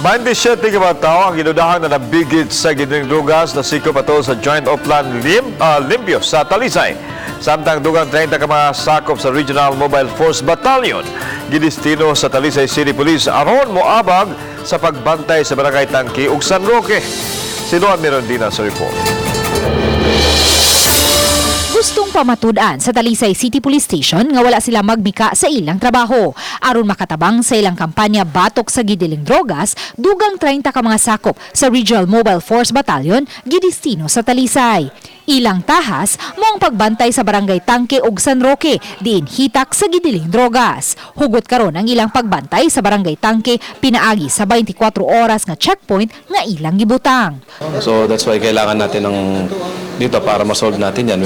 27 ka mga tao ang ginudahan na nabigit sa gining drugas na sikop ato sa Joint Oplan Limpyo sa Talisay. Samtang dugang 30 ka mga sakop sa Regional Mobile Force Battalion gidestino sa Talisay City Police aron moabag sa pagbantay sa Barangay Tangke ug San Roque. Sinuan meron din sa report. Gustong pamatud-an sa Talisay City Police Station nga wala sila magmika sa ilang trabaho aron makatabang sa ilang kampanya batok sa gidiling drogas. Dugang 30 ka mga sakop sa Regional Mobile Force Battalion gidestino sa Talisay. Ilang tahas mo ang pagbantay sa Barangay Tangke ug San Roque diin hitak sa gidiling drogas. Hugot karon ang ilang pagbantay sa Barangay Tangke pinaagi sa 24 oras nga checkpoint nga ilang gibutang. So that's why kailangan natin ng dito para ma-solve natin yan.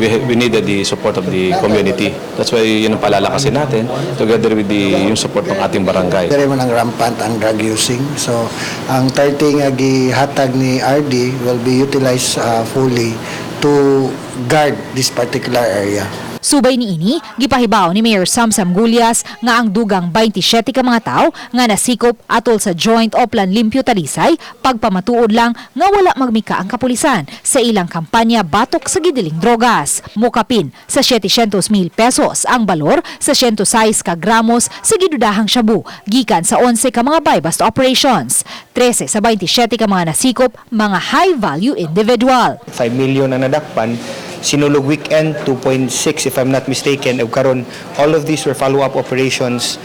We needed the support of the community. That's why yun ang palalakasin natin together with yung support ng ating barangay. Dari man ang rampant ang drug using. So ang 30 nga gihatag ni RD will be utilized fully to guard this particular area. Subay niini, gipahibaw ni Mayor Samsam Gulyas nga ang dugang 27 ka mga tao nga nasikop atol sa Joint Oplan Limpyo Talisay pagpamatuod lang nga wala magmika ang kapulisan sa ilang kampanya batok sa gidiling drogas. Mukapin sa 700,000 pesos ang balor sa 106 ka gramos sa gidudahang shabu gikan sa 11 ka mga buy-bust operations. 13 sa 27 ka mga nasikop mga high-value individual. 5 million ang nadakpan. Sinulog weekend, 2.6 if I'm not mistaken. Karon, all of these were follow-up operations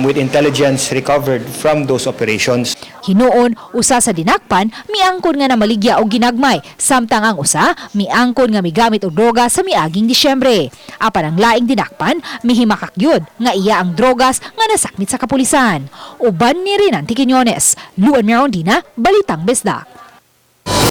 with intelligence recovered from those operations. Hinuon, usa sa dinakpan, miangkon nga na maligya o ginagmay, samtang ang usa, miangkon nga migamit og droga sa miaging Disyembre. Apan ang laing dinakpan, mihimakakyod nga iya ang drogas nga nasakmit sa kapulisan. Uban ni Renan Tiquinones, Luan Mirondina, Balitang Besdak.